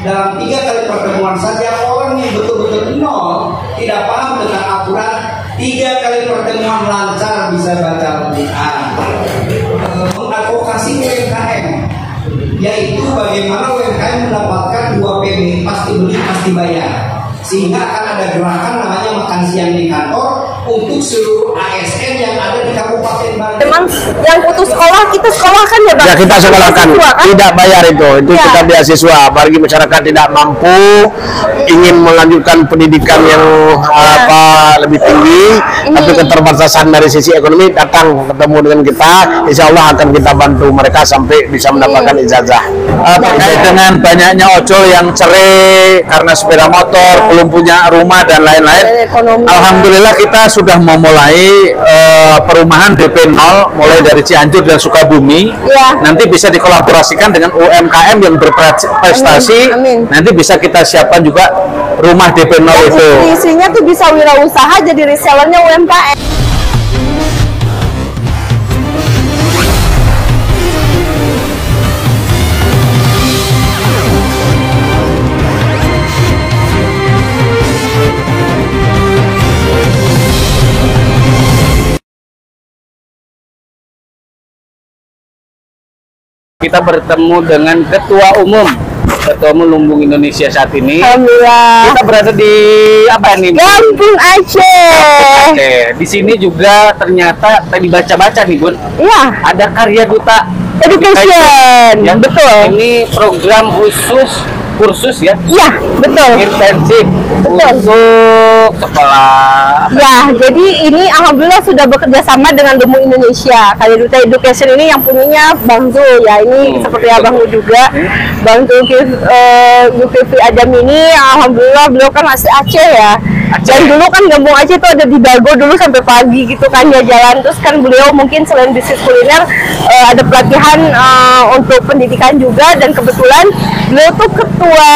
dalam 3 kali pertemuan saja orang yang betul-betul nol tidak paham dengan aturan, 3 kali pertemuan lancar bisa baca Al-Quran. Mengadvokasi UMKM, yaitu bagaimana UMKM mendapatkan 2 PB, pasti beli pasti bayar, sehingga akan ada gerakan namanya makan siang di kantor untuk seluruh ASN yang ada di Kabupaten Bandung. Memang yang putus sekolah kita sekolahkan ya Bang? Ya kita sekolahkan, kan? Tidak bayar itu ya. Kita beasiswa bagi masyarakat tidak mampu ingin melanjutkan pendidikan yang lebih tinggi, tapi keterbatasan dari sisi ekonomi, datang ketemu dengan kita, insya Allah akan kita bantu mereka sampai bisa mendapatkan ijazah. Terkait dengan banyaknya ojol yang cerai karena sepeda motor, belum punya rumah dan lain-lain, alhamdulillah kita sudah memulai perumahan DP 0 mulai dari Cianjur dan Sukabumi. Nanti bisa dikolaborasikan dengan UMKM yang berprestasi. Nanti bisa kita siapkan juga rumah DP 0 itu. Isinya tuh bisa wirausaha jadi resellernya UMKM. Kita bertemu dengan Ketua Umum Lumbung Indonesia saat ini. Alhamdulillah. Kita berada di apa nih? Lampung Aceh. Di sini juga ternyata tadi baca-baca nih Bun. Iya. Ada Karya Duta Education. Ya, betul. Ini program kursus ya? Iya, betul. Intensif untuk sekolah. Ya, jadi ini alhamdulillah sudah bekerja sama dengan Lumbung Indonesia. Karya Duta Education ini yang punyanya Bang Zul ya. Ini seperti Abang juga. Bang Zul Zulkifli Adam ini alhamdulillah beliau kan asli Aceh ya. Dan dulu kan Kampung Aceh itu ada di Dago dulu sampai pagi gitu kan ya jalan. Terus kan beliau mungkin selain bisnis kuliner ada pelatihan untuk pendidikan juga, dan kebetulan beliau tuh ketua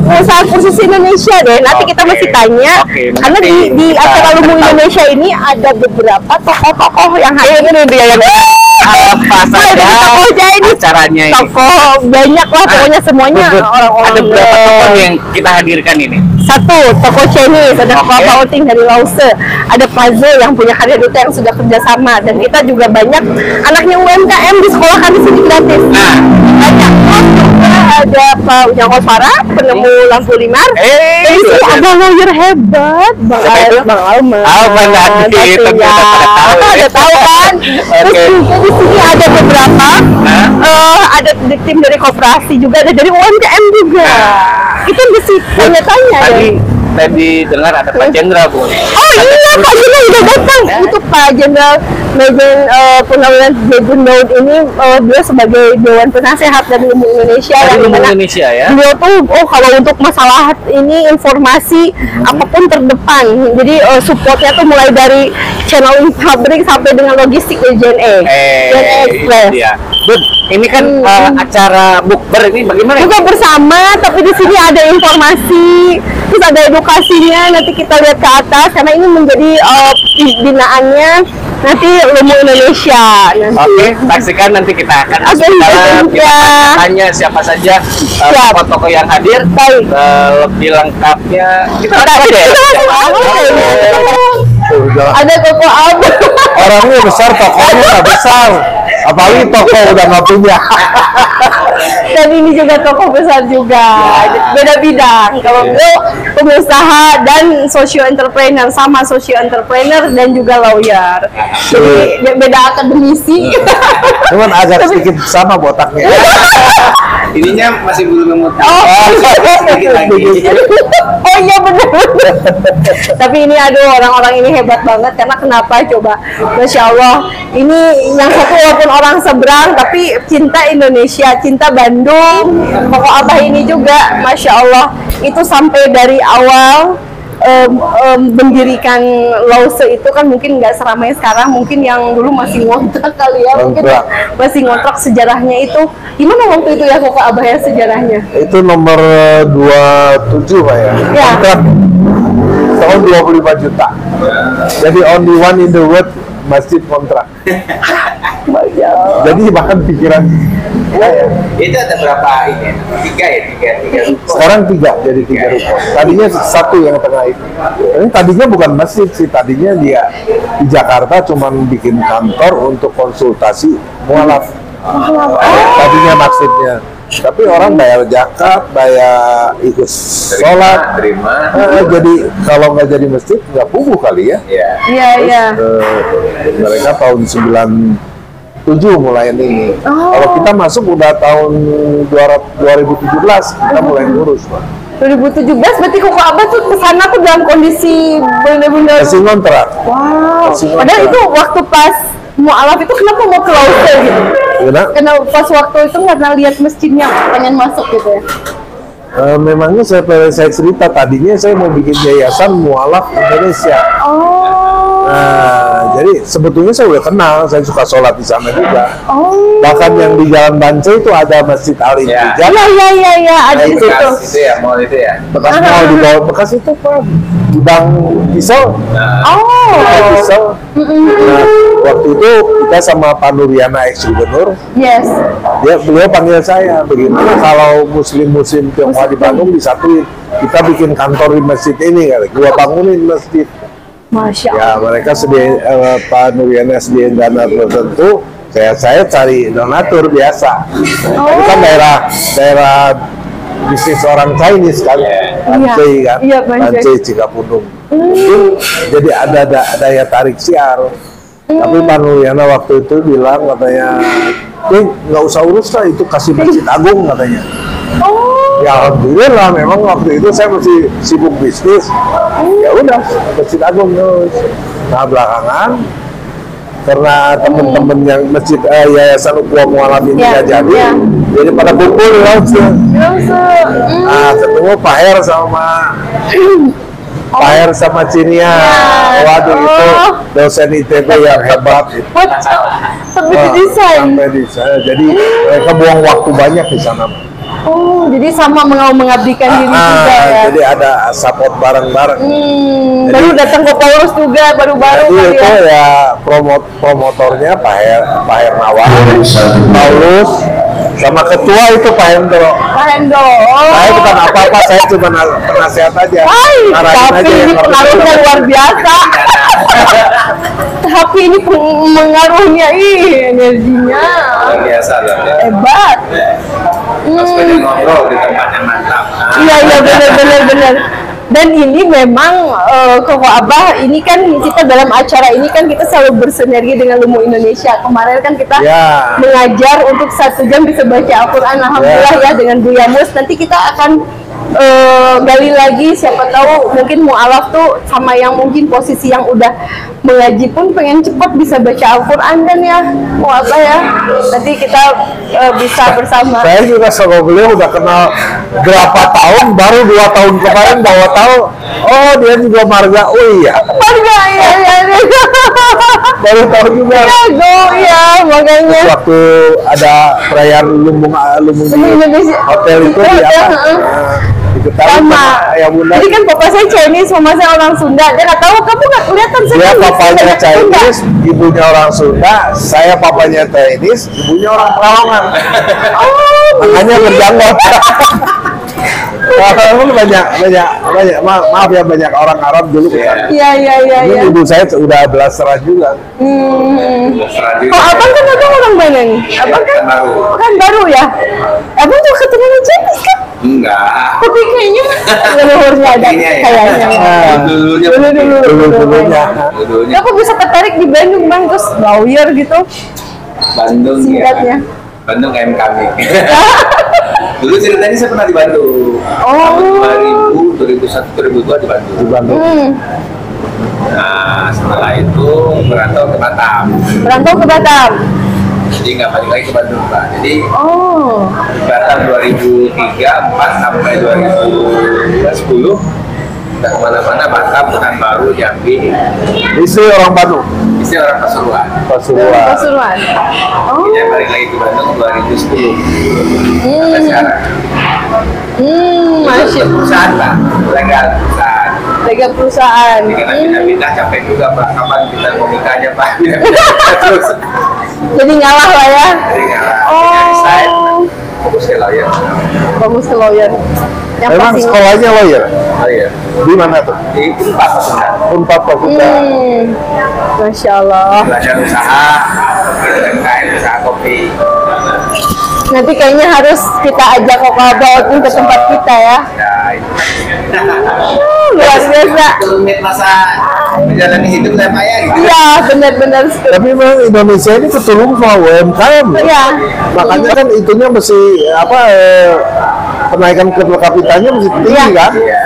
usaha kursus Indonesia deh. Nanti kita masih tanya karena di acara Lumbung Indonesia ini ada beberapa tokoh-tokoh yang hadir ini dia yang apa saja acaranya ini. Tokoh banyak lah pokoknya semuanya orang-orang. Ada berapa tokoh yang kita hadirkan ini? Satu, tokoh Chinese, ada Bapak Oting dari Lause, ada Fazul yang punya Karya Duta yang sudah kerjasama, dan kita juga banyak anaknya UMKM di sekolah kami sini gratis. Banyak. Ada Pak Ujang Koswara, penemu lampu limar. Ada lawyer hebat, Bang Alman. Itu ada tahu kan? Terus juga di sini ada beberapa, ada tim dari koperasi juga, ada dari UMKM juga. Itu mesti tanya-tanya tadi dengar ada Pak Jenderal Bu. Oh iya, Pak Jenderal udah datang. Itu Pak Jenderal Majen Purnawirawan Jejun Daud ini dia sebagai Dewan Penasehat dari Lumbung Indonesia. Indonesia ya. Beliau tuh kalau untuk masalah ini informasi apapun terdepan. Jadi supportnya tuh mulai dari channeling pabrik sampai dengan logistik dari JNE. Express. Bun, ini kan acara bukber ini bagaimana? Buka bersama, tapi di sini ada informasi, terus ada edukasinya. Nanti kita lihat ke atas karena ini menjadi binaannya nanti Lumbung Indonesia. Oke, saksikan nanti kita akan tanya siapa saja tokoh-tokoh yang hadir. Lebih lengkapnya kita ada Koko Abah. Orangnya besar, tokohnya nggak besar. Apalagi toko udah nggak punya. Dan ini juga toko besar juga, beda bidang. Kalau gue pengusaha dan socio entrepreneur, sama socio entrepreneur dan juga lawyer. Jadi beda akademisi. Cuman agak sedikit sama botaknya. Ininya masih belum nemu. Oh iya benar. Tapi ini aduh, orang-orang ini hebat banget karena kenapa coba? Masya Allah, ini yang satu walaupun orang seberang tapi cinta Indonesia, cinta Bandung. Koko Abah ini juga Masya Allah itu sampai dari awal mendirikan Lause itu kan mungkin nggak seramai sekarang, mungkin yang dulu masih ngontrak kali ya, mungkin masih ngontrak. Sejarahnya itu gimana waktu itu ya Koko Abah ya sejarahnya? Itu nomor 27 Pak ya. Kontrak tahun 25 juta. Jadi only one in the world masjid kontrak. Jadi bahkan pikiran saya. Itu ada berapa ini? Tiga ruko. Sekarang 3 jadi 3 ruko. Tadinya 1 yang tengah itu. Ini tadinya bukan masjid sih, tadinya dia di Jakarta cuman bikin kantor untuk konsultasi mualaf. Tadinya maksudnya. Tapi orang bayar zakat, bayar ikut sholat, terima. Jadi kalau nggak jadi masjid nggak puguh kali ya. Iya. Mereka tahun 97 mulai ini. Kalau kita masuk udah tahun 2017 kita mulai ngurus, Pak. 2017 berarti Koko Abah tuh kesana tuh dalam kondisi bener-bener. Masih ngontrak. Wow. Masih Padahal ngontrak. itu waktu pas mualaf itu kenapa mau ke Lausa gitu? Karena pas waktu itu nggak lihat masjidnya, pengen masuk gitu ya. Memangnya saya cerita tadinya saya mau bikin yayasan mualaf Indonesia. Nah, jadi sebetulnya saya udah kenal, saya suka sholat di sana juga. Bahkan yang di Jalan Bancai itu ada Masjid Al-Intijah. Iya, ada di situ. Itu ya, mall itu ya. Bekas mall di bawah bekas itu Pak, gudang pisau. Gudang pisau. Nah, waktu itu kita sama Pak Nuriana ex gubernur. Yes. Beliau panggil saya, bagaimana kalau muslim-muslim Tionghoa di Bandung disatuin, kita bikin kantor di masjid ini kali, gua bangunin masjid. Masya Ya mereka Pak Nuriana sediain dana tertentu, saya cari donatur biasa. Itu kan daerah bisnis orang Chinese kan, Bancai kan, Iya, Bancai. Bancai Cikapundung. Mungkin jadi ada daya tarik siar. Tapi Pak Nuriana waktu itu bilang katanya, nggak usah urus lah, itu kasih Masjid Agung katanya. Ya alhamdulillah, memang waktu itu saya masih sibuk bisnis. Ya udah, Masjid Agung terus. Nah belakangan karena teman-teman yang masjid yayasan Ukhuwah Mualaf ini nggak jadi pada kumpul di Lausa. Nah ketemu Pak Her sama Cinia. Waduh itu dosen ITB yang hebat. Sampai desain. Jadi mereka buang waktu banyak di sana. Jadi sama mengabdikan diri juga ya. Jadi ada support bareng-bareng. Baru datang ke Paulus juga baru-baru Jadi itu ya promotornya Pak Hernawan, Paulus, sama ketua itu Pak Hendro. Saya bukan apa-apa, saya cuma penasehat aja. Tapi ini pengaruhnya luar biasa. Tapi ini pengaruhnya energinya Luar biasa lah. hebat. Pas banyak ngobrol di tempat yang mantap. Iya benar. Dan ini memang Koko Abah ini kan kita dalam acara ini kan kita selalu bersinergi dengan Lumu Indonesia. Kemarin kan kita mengajar untuk 1 jam bisa baca Al-Quran. Alhamdulillah ya dengan Bu Yamus. Nanti kita akan gali lagi, siapa tahu mungkin mualaf tuh sama yang mungkin posisi yang udah mengaji pun pengen cepat bisa baca Al-Quran kan ya, mau apa ya, nanti kita bisa bersama. Saya juga sama beliau udah kenal berapa tahun, baru 2 tahun kemarin bawa tahu, oh dia juga marga, oh iya Marga, iya baru tahu juga. Ya makanya Waktu ada perayaan Lumbung di hotel itu di apa? Sama. Ya bunda. Jadi kan papa saya Chinese, mama saya orang Sunda. Dia nggak tahu, kamu nggak kelihatan sih. Dia papanya Chinese, ibunya orang Sunda. Saya papanya Chinese, ibunya orang Pekalongan. Makanya berjanggot. Maaf ya, banyak orang Arab dulu kan. Iya. Ini ibu saya udah belasan juga. Kok abang kan orang mana nih? Abang kan baru ya. Abang tuh keturunan Chinese kan? Enggak. Tapi kayaknya leluhurnya ada kayaknya. Dulunya. Kenapa bisa tertarik di Bandung bang? Terus lawyer gitu? Bandung singkatnya. Ya. Bandung kayak kami. Dulu ceritanya saya pernah di Bandung. Oh. 2000, 2001, 2002 di Bandung. Nah, setelah itu merantau ke Batam. Jadi nggak balik lagi ke Bandung, Pak. Jadi Batam 2003, 4 sampai 2010 udah kemana-mana, Batam, Pekanbaru, Jambi. Istri orang Bandung. Istri orang Pasuruan. Pasuruan. Jadi balik lagi ke Bandung 2010 sampai sekarang. Masih perusahaan, Pak. Legal perusahaan. Pegang perusahaan. Jadi kita pindah-pindah capek juga Pak. Kapan kita mau nikah aja Pak? Pindah-pindah terus. Jadi ngalah lah ya. Jadi ngalah. Oh. Fokus ke lawyer. Fokus ke lawyer. Yang Emang pasti. sekolahnya lawyer? Lawyer. Di mana tuh? Di Unpad Sunda. Unpad Sunda. Masya Allah. Belajar usaha, UMKM, usaha kopi. Nanti kayaknya harus kita ajak Koko Abah ke tempat kita ya. Nah, itu. Luar biasa. Rumit masa menjalani hidup saya Pak ya gitu. Iya, benar-benar. Tapi memang Indonesia ini ketulung sama UMKM. Iya. Makanya kan itunya mesti apa kenaikan per kapitanya mesti tinggi Iya. kan? Iya.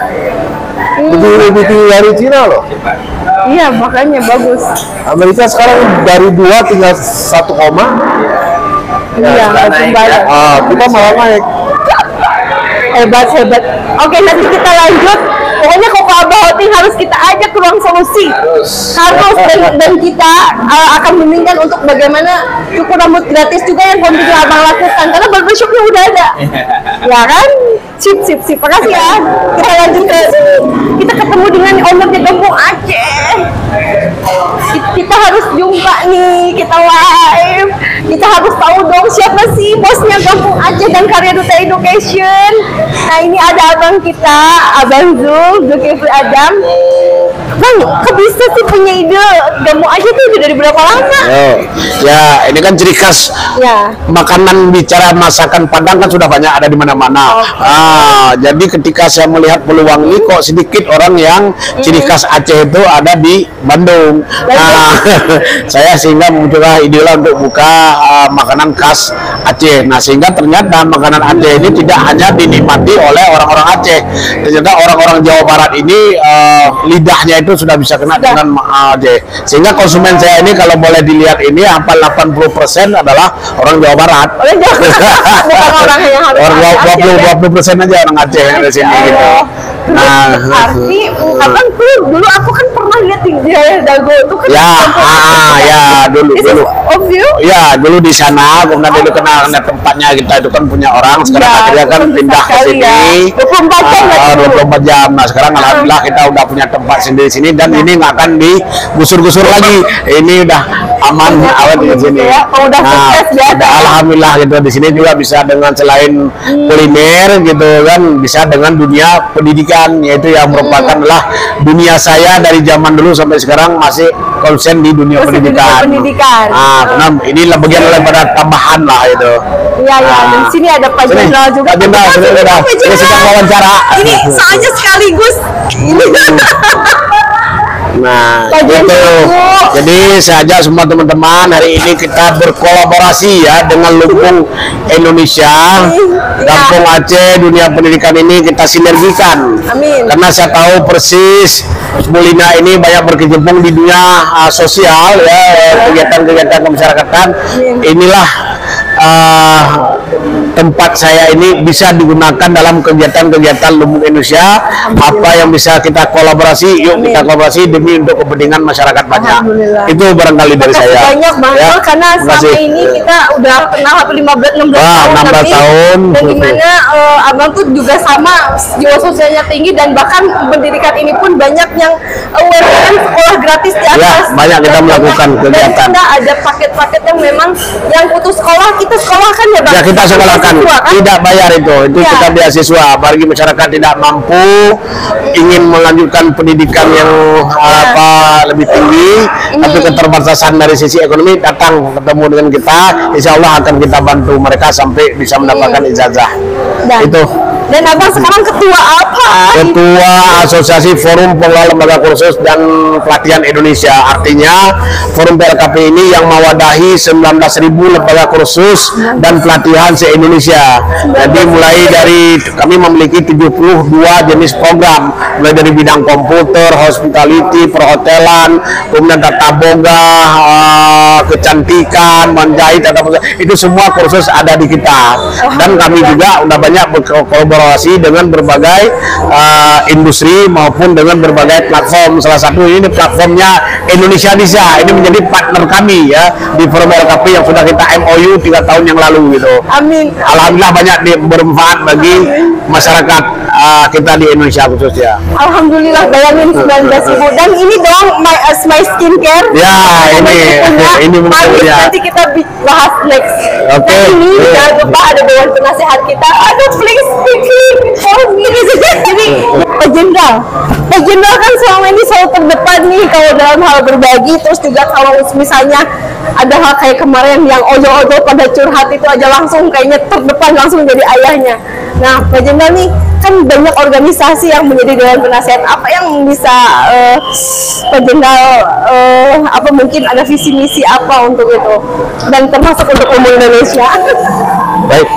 Lebih tinggi dari Cina loh. Iya, makanya bagus. Amerika sekarang dari 2 tinggal 1 koma. Iya, langsung banyak. Kita malah naik. Hebat. Oke, nanti kita lanjut. Pokoknya Koko Abah Outing harus kita ajak ke ruang solusi. Harus dan kita akan bimbingkan untuk bagaimana cukur rambut gratis juga yang kondisi Abang lakukan karena barbershopnya udah ada. Ya kan? Sip. Makasih ya. Kita lanjut ke sini. Kita ketemu dengan ownernya Kampung Aceh. Kita harus jumpa nih, kita live. Kita harus tahu dong siapa sih bosnya Kampung Aceh dan Karya Duta Education. Nah ini ada abang kita, Abang Zulkifli Adam. Bang, kok bisa sih punya ide Kampung Aceh tuh udah dari berapa lama? Ya, ini kan ciri khas Ya. makanan bicara masakan Padang kan sudah banyak ada di mana-mana. Jadi ketika saya melihat peluang ini kok sedikit orang yang ciri khas Aceh itu ada di Bandung. Nah, saya sehingga muncullah ide untuk buka makanan khas Aceh. Nah, sehingga ternyata makanan Aceh ini tidak hanya dinikmati oleh orang-orang Aceh. Ternyata orang-orang Jawa Barat ini lidahnya itu sudah bisa kena dengan Aceh. Sehingga konsumen saya ini kalau boleh dilihat ini hampir 80% adalah orang Jawa Barat. Bukan orang yang harus 20% aja orang Aceh yang ada sini gitu. Nah, arti abang tuh dulu aku kan pernah lihat di Jaya Dago itu kan dulu of you? Ya, dulu di sana, kemudian dulu kena tempatnya kita itu kan punya orang, sekarang akhirnya kan pindah ke sini. 24 jam. Nah, sekarang alhamdulillah kita udah punya tempat sendiri di sini dan ini nggak akan digusur-gusur lagi. Ini udah aman awet di sini. Nah, alhamdulillah gitu di sini juga bisa dengan selain kuliner gitu kan, bisa dengan dunia pendidikan, yaitu yang merupakan adalah dunia saya dari zaman dulu sampai sekarang masih konsen di dunia pendidikan. Nah, karena inilah bagian daripada tambahan lah itu. Iya, dan sini ada Pak Jenderal juga. Ini sedang wawancara. Ini soalnya sekaligus. Nah, gitu. Jadi saya ajak semua teman-teman hari ini kita berkolaborasi ya dengan Lumbung Indonesia, Kampung Aceh, dunia pendidikan ini kita sinergikan. Amin. Karena saya tahu persis Bulina ini banyak berkecimpung di dunia sosial ya, kegiatan-kegiatan kemasyarakatan. Inilah tempat saya ini bisa digunakan dalam kegiatan-kegiatan Lumbung Indonesia. Apa yang bisa kita kolaborasi, yuk kita kolaborasi demi untuk kepentingan masyarakat banyak. Itu barangkali dari saya. Banyak banget ya, karena selama ini kita udah kenal hampir 15-16 tahun. Dan dimana abang tuh juga sama jiwa sosialnya tinggi dan bahkan pendidikan ini pun banyak yang UMKM sekolah gratis di atas. Ya, banyak kita melakukan kegiatan. Dan kita ada paket-paket yang memang yang putus sekolah kita sekolahkan ya bang. Ya kita sekolahkan, tidak bayar itu kita beasiswa bagi masyarakat tidak mampu ingin melanjutkan pendidikan yang lebih tinggi, tapi keterbatasan dari sisi ekonomi datang ketemu dengan kita, insya Allah akan kita bantu mereka sampai bisa mendapatkan ijazah. Itu. Dan abang sekarang ketua apa? Ketua Asosiasi Forum Pengelola Lembaga Kursus dan Pelatihan Indonesia. Artinya Forum PLKP ini yang mewadahi 19.000 lembaga kursus dan pelatihan se-Indonesia. Jadi mulai dari kami memiliki 72 jenis program, mulai dari bidang komputer, hospitality, perhotelan, kemudian tata boga, kecantikan, menjahit, itu semua kursus ada di kita. Dan kami juga udah banyak berkolaborasi dengan berbagai industri maupun dengan berbagai platform. Salah satu ini platformnya Indonesia bisa. Ini menjadi partner kami ya di Forum LKP yang sudah kita MOU 3 tahun yang lalu gitu. Amin. Alhamdulillah banyak bermanfaat bagi masyarakat kita di Indonesia khususnya. Alhamdulillah, bayangin 19.000 dan ini dong my skincare. Ya, ini mungkin ya. Nanti kita bahas next. Oke. Nah, ini jangan lupa ada dewan penasehat kita. Aduh, please speaking. Jadi Pak Jenderal kan selama ini selalu terdepan nih kalau dalam hal berbagi, terus juga kalau misalnya ada hal kayak kemarin yang ojol-ojol pada curhat itu aja langsung kayaknya terdepan langsung jadi ayahnya. Nah, Pak Jenderal nih kan banyak organisasi yang menjadi dewan penasehat. Apa yang bisa Pak Jenderal apa mungkin ada visi misi apa untuk itu dan termasuk untuk umum Indonesia? Baik.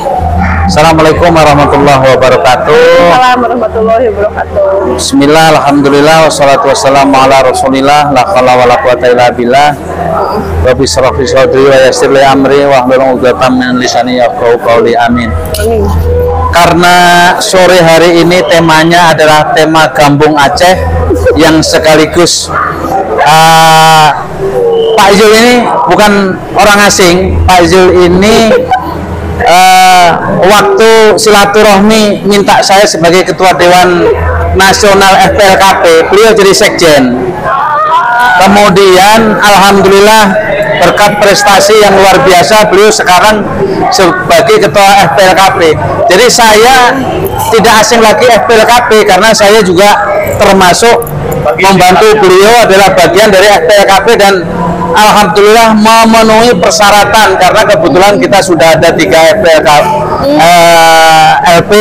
Assalamualaikum warahmatullahi wabarakatuh. Assalamualaikum warahmatullahi wabarakatuh. Bismillah, alhamdulillah, wassalatu wassalamu ala rasulillah, la haula wala quwata illa billah. Rabbi shrah li sadri wa yassir li amri wahlul 'uqdatam min lisani yafqahu qawli. Amin. Karena sore hari ini temanya adalah tema Gambung Aceh yang sekaligus Pak Zul ini bukan orang asing. Pak Zul ini waktu silaturahmi minta saya sebagai Ketua Dewan Nasional FPLKP, beliau jadi sekjen. Kemudian alhamdulillah berkat prestasi yang luar biasa, beliau sekarang sebagai Ketua FPLKP. Jadi saya tidak asing lagi FPLKP karena saya juga termasuk membantu beliau adalah bagian dari FPLKP dan alhamdulillah memenuhi persyaratan karena kebetulan kita sudah ada 3 LP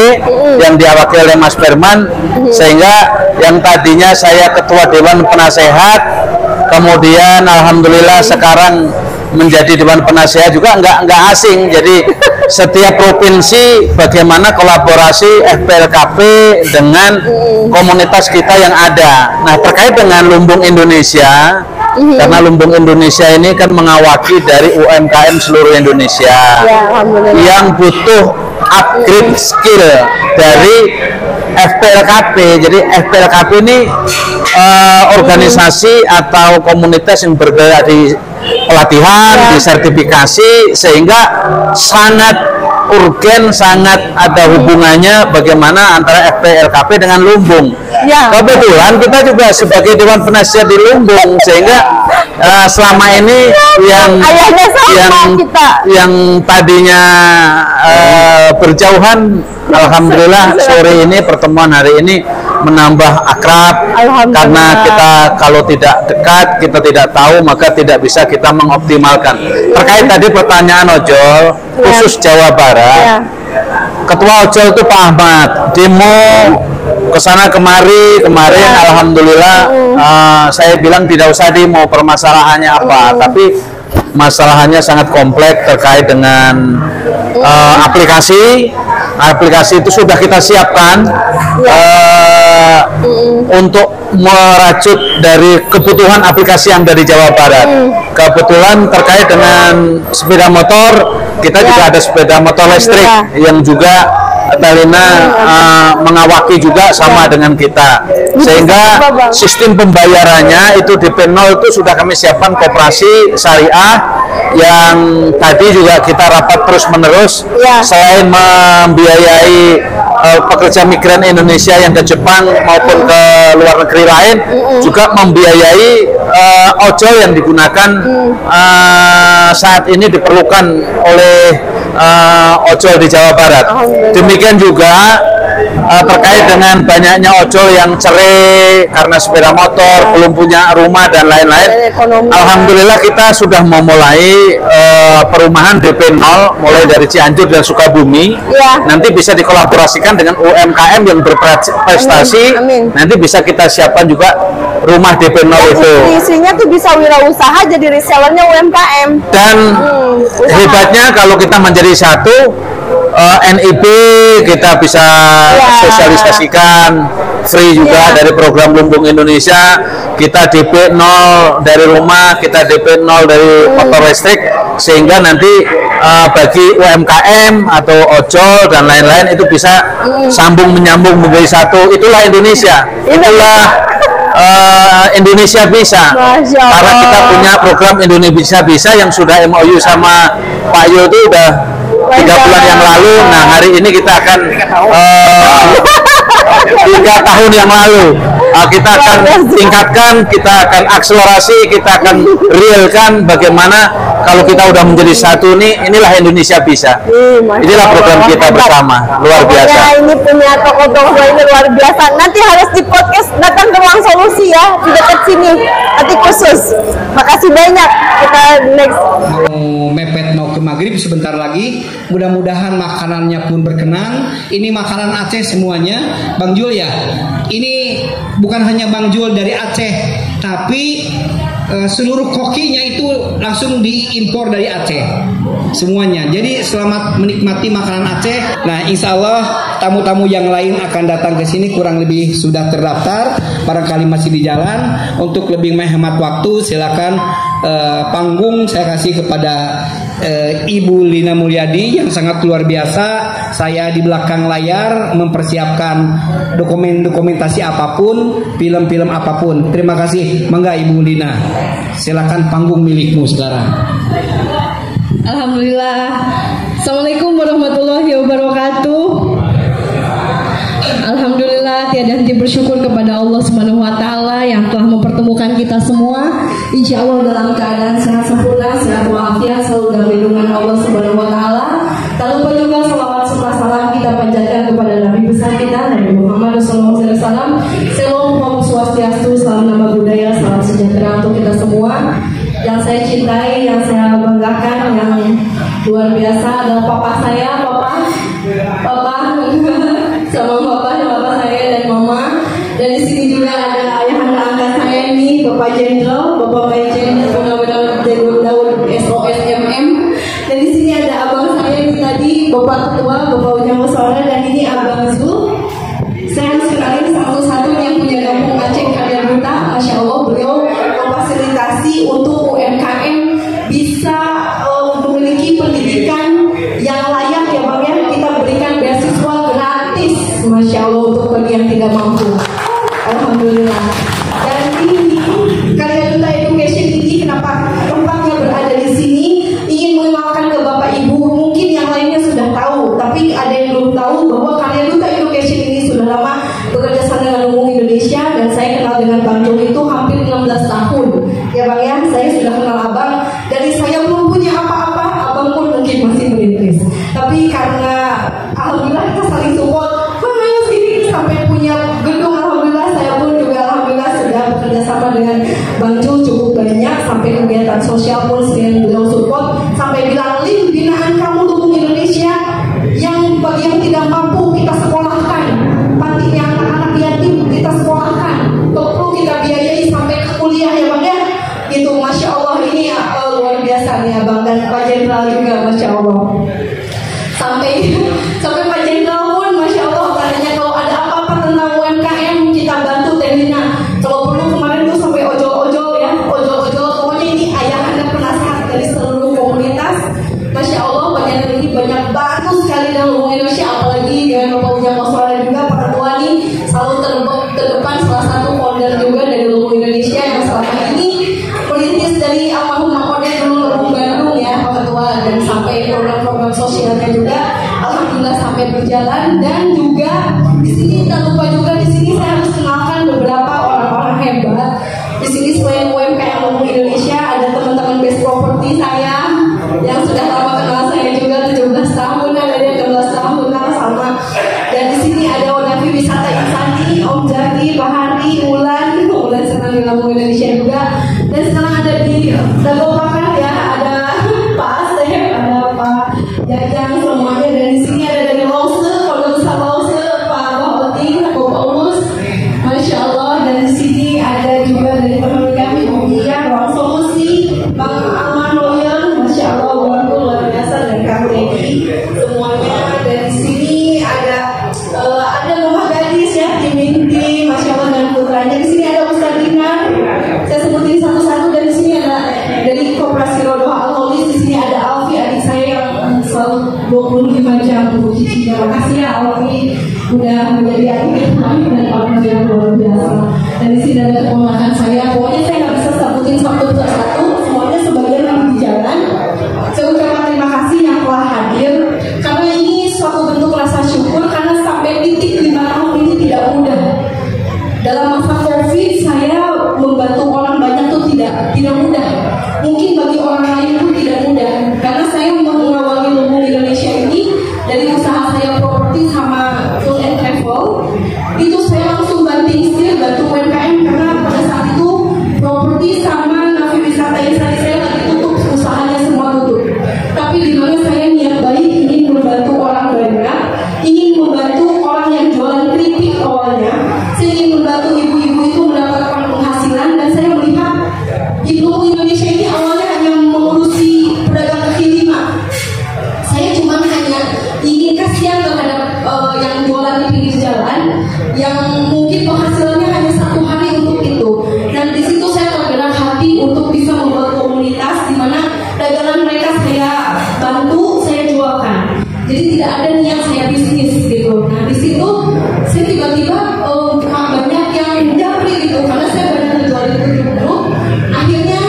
yang diwakili oleh Mas Firman, sehingga yang tadinya saya Ketua Dewan Penasehat kemudian alhamdulillah sekarang menjadi Dewan Penasehat juga nggak asing. Jadi setiap provinsi bagaimana kolaborasi FPLKP dengan komunitas kita yang ada. Nah, terkait dengan Lumbung Indonesia, karena Lumbung Indonesia ini kan mengawaki dari UMKM seluruh Indonesia yang butuh upgrade skill dari FPLKP. Jadi FPLKP ini organisasi atau komunitas yang bergerak di pelatihan, di sertifikasi, sehingga sangat urgen, sangat ada hubungannya bagaimana antara FPLKP dengan Lumbung. Kebetulan kita juga sebagai Dewan Penasihat di Lumbung, sehingga selama ini yang tadinya berjauhan, alhamdulillah sore ini pertemuan hari ini menambah akrab, karena kita kalau tidak dekat, kita tidak tahu, maka tidak bisa kita mengoptimalkan. Terkait tadi pertanyaan ojol khusus Jawa Barat, Ketua Ojol itu Pak Ahmad demo kesana kemarin alhamdulillah saya bilang tidak usah demo, permasalahannya apa, tapi masalahnya sangat kompleks terkait dengan aplikasi itu sudah kita siapkan untuk merajut dari kebutuhan aplikasi yang dari Jawa Barat. Kebetulan terkait dengan sepeda motor, kita juga ada sepeda motor listrik yang juga Talina mengawaki juga sama dengan kita, sehingga sistem pembayarannya itu DP 0 itu sudah kami siapkan koperasi syariah yang tadi juga kita rapat terus menerus. Selain membiayai pekerja migran Indonesia yang ke Jepang maupun ke luar negeri lain, juga membiayai ojol yang digunakan saat ini diperlukan oleh ojol di Jawa Barat. Demikian juga terkait dengan banyaknya ojol yang cerai karena sepeda motor, belum punya rumah dan lain-lain. Alhamdulillah kita sudah memulai perumahan DP 0 mulai dari Cianjur dan Sukabumi. Nanti bisa dikolaborasikan dengan UMKM yang berprestasi. Nanti bisa kita siapkan juga rumah DP 0 itu. Isinya tuh bisa wirausaha, jadi resellernya UMKM. Dan hebatnya kalau kita menjadi satu, NIB kita bisa sosialisasikan free juga dari program Lumbung Indonesia. Kita DP 0 dari rumah, kita DP 0 dari motor listrik, sehingga nanti bagi UMKM atau ojol dan lain-lain itu bisa sambung menyambung menjadi satu. Itulah Indonesia, itulah Indonesia Bisa. Masya Allah. Karena kita punya program Indonesia Bisa yang sudah MOU sama Pak Yo itu udah 3 bulan yang lalu. Nah, hari ini kita akan 3 tahun yang lalu kita akan tingkatkan, kita akan akselerasi, kita akan realkan bagaimana kalau kita udah menjadi satu inilah Indonesia Bisa. Inilah program kita bersama, luar biasa. Pokoknya ini punya tokoh-tokoh ini luar biasa. Nanti harus di podcast datang ke Ruang Solusi ya, di dekat sini. Nanti khusus. Makasih banyak. Kita next. Mepet mau ke maghrib sebentar lagi. Mudah-mudahan makanannya pun berkenan. Ini makanan Aceh semuanya, Bang Jul ya. Ini bukan hanya Bang Jul dari Aceh, tapi seluruh kokinya itu langsung diimpor dari Aceh semuanya. Jadi selamat menikmati makanan Aceh. Nah, insya Allah tamu-tamu yang lain akan datang ke sini, kurang lebih sudah terdaftar, barangkali masih di jalan. Untuk lebih menghemat waktu, silakan panggung saya kasih kepada Ibu Lina Mulyadi yang sangat luar biasa. Saya di belakang layar mempersiapkan dokumentasi apapun, film-film apapun. Terima kasih. Mangga Ibu Lina, silakan panggung milikmu sekarang. Alhamdulillah. Assalamualaikum warahmatullahi wabarakatuh. Alhamdulillah, tiada henti bersyukur kepada Allah Subhanahu wa taala yang telah mempertemukan kita semua. Insya Allah dalam keadaan sehat sempurna, sehat walafiat, selalu dalam lindungan Allah Subhanahu wa taala. Tak lupa juga salawat serta salam kita panjatkan kepada Nabi besar kita Nabi Muhammad SAW. Salam Om Swastiastu, salam nama budaya, salam sejahtera untuk kita semua. Yang saya cintai, yang saya banggakan, yang luar biasa adalah papa saya, sama bapak saya dan mama. Dan di sini juga ada ayahanda angkat saya ini, Bapak Jenderal, Bapak Majen Purnawirawan Daud SOSMM. Dan di sini ada abang saya ini tadi, Bapak Ketua, Bapak Ujang Musyawarah, dan ini Abang Zul. Saya harus kenalin satu-satu yang punya kampung Aceh Karya Duta. Masya Allah, beliau memfasilitasi untuk UMKM bisa memiliki pendidikan yang layak ya Bang ya. Kita berikan beasiswa gratis, Masya Allah, untuk bagi yang tidak mampu. Alhamdulillah. Dan ini Karya Duta Education ini kenapa tempatnya berada di sini, ingin mengenalkan ke Bapak Ibu. Mungkin yang lainnya sudah tahu, tapi ada yang belum tahu bahwa Karya Duta Education ini sudah lama bekerja sama dengan Umum Indonesia. Dan saya kenal dengan Bang Jul itu hampir 16 tahun ya Bang ya. Saya sudah kenal Abang dari saya belum punya apa-apa, Abang pun mungkin masih merintis. Tapi karena Alhamdulillah kita saling support, Bang ayo sini sampai punya gedung. Alhamdulillah saya pun juga Alhamdulillah sudah bekerja sama dengan Bang Jul cukup banyak. Sampai kegiatan sosial pun sering beliau support. Sampai bilang, Lin, binaan kamu Umum Indonesia yang bagi yang tidak mampu kita sekolahkan, pantinya anak-anak yatim kita sekolahkan, perlu kita biayai sampai ke kuliah ya Bang ya. Itu Masya Allah, ini luar biasa nih Abang dan Pak Jenderal juga, Masya Allah. Sampai Pak Jenderal pun Masya Allah katanya kalau ada apa-apa tentang UMKM kita bantu Telina. Kalau perlu kemarin tuh sampai ojol-ojol ya, ojol-ojol. Pokoknya ini ayahanda penasehat dari seluruh komunitas. Masya Allah, bagian ini banyak bagus sekali dalam Umum Indonesia, apalagi dengan Bapak Ujang Musyawarah juga Pak Ketua nih selalu terdepan, salah satu founder juga dari Umum Indonesia yang selama ini perintis dari almarhum Mak Odet dulu Bandung ya Pak Ketua, dan sampai program-program sosialnya juga Alhamdulillah sampai berjalan. Dan juga di sini tak lupa juga di sini saya harus kenalkan beberapa orang-orang hebat. Di sini selain UMKM Umum Indonesia ada teman-teman Best Property saya yang sudah lama kenal saya juga 17 tahun, ada yang 16 tahun sama. Dan di sini ada Odafi Wisata Insani, Om Jaki, Pak Hari, Ulan senang di Umum Indonesia juga. Dan sekarang ada di Dago Pakar ya, ada Pak Asep, ada Pak Jajang semuanya. Dan di sini ada dari Lause, Pondok Besar Lause, Pak Bahoting, Pak Paulus, Masya Allah. Dan di sini ada juga dari teman kami Om Iya, Ruang Solusi, Bang Alman Loyan, Masya Allah, luar biasa, dan Kang Dedi semuanya. Dan di sini ada rumah gadis ya, Diminti, Masya Allah, dan putranya. Di sini ada Ustaz Dinar, saya sebutin satu-satu. Dan di sini ada dari Koperasi Rodoh Al-Holis. Di sini ada Alfi, adik saya yang selalu 25 jam untuk cuci. Terima kasih ya Alfi udah menjadi adik kami dan partner yang luar biasa. Dan di sini ada keponakan saya, pokoknya saya nggak bisa sebutin satu persatu, semuanya sebagian lagi di jalan. Saya ucapkan terima kasih yang telah hadir, karena ini suatu bentuk rasa syukur, karena sampai titik 5 tahun ini tidak mudah. Dalam masa COVID saya membantu orang banyak tuh tidak mudah. Mungkin bagi orang lain pun tidak mudah, karena saya mengawali Lumbung Indonesia ini dari usaha saya properti sama tour and travel. Itu saya langsung banting setir bantu UMKM, karena pada saat itu properti sama navi wisata saya lagi tutup, usahanya semua tutup. Tapi di mana saya niat baik ingin membantu orang banyak, ingin membantu orang yang jualan keripik awalnya. Saya ingin membantu ibu-ibu itu mendapatkan penghasilan, dan saya melihat Lumbung Indonesia ini awalnya hanya mengurusi pedagang kaki lima. Saya cuma hanya ingin kasihan terhadap yang jualan di pinggir jalan, yang mungkin penghasilannya hanya 1 hari untuk itu. Dan di situ saya tergerak hati untuk bisa membuat komunitas di mana dagangan mereka saya bantu, saya jualkan. Jadi tidak ada niat saya bisnis gitu. Nah di situ saya tiba-tiba banyak yang japri gitu, karena saya banyak menjual di grup. Akhirnya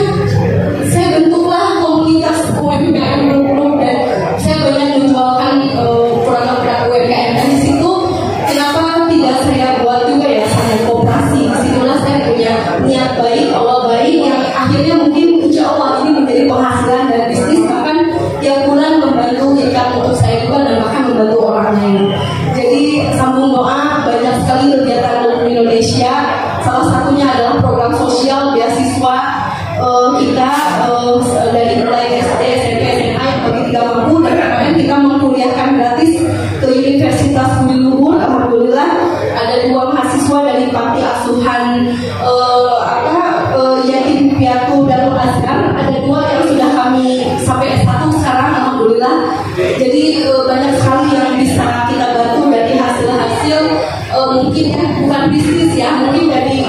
saya bentuklah komunitas UMKM grup, dan saya banyak menjualkan produk-produk UMKM. Dan di situ kenapa tidak saya buat juga ya saya koperasi. Disitulah saya punya niat baik, awal baik, yang akhirnya mungkin insya Allah ini menjadi penghasilan dan bisnis, bahkan tiap bulan membantu income untuk saya juga dan bahkan membantu orang lain. Jadi sambung doa, banyak sekali kegiatan Lumbung Indonesia. Salah satunya adalah program sosial beasiswa kita dari mulai SD, SMP, SMA yang bagi tidak mampu, dan kemarin kita mengkuliahkan gratis ke Universitas Budi Luhur. Alhamdulillah ada 2 mahasiswa dari panti asuhan yatim piatu Darul Azhar, ada 2 yang sudah kami sampai S1 sekarang, alhamdulillah. Jadi banyak sekali yang bisa kita bantu dari hasil-hasil mungkin bukan bisnis ya, mungkin dari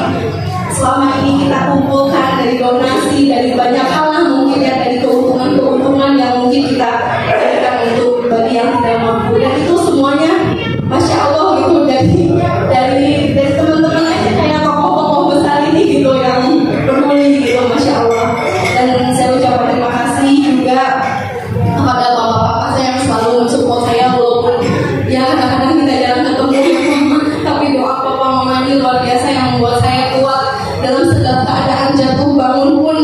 selama ini kita kumpulkan dari donasi, dari banyak hal lah, mungkin ya dari keuntungan yang mungkin kita berikan untuk bagi yang tidak mampu. Dan itu semuanya Masya Allah gitu, dari teman-teman aja kayak tokoh-tokoh besar ini gitu yang peduli gitu, Masya Allah. Dan saya ucapkan terima kasih juga kepada bapak-bapak saya yang selalu mensupport saya, walaupun ya kadang-kadang kita jarang ketemu tapi doa papa mama ini luar biasa yang membuat saya kuat dalam segala keadaan, jatuh bangun pun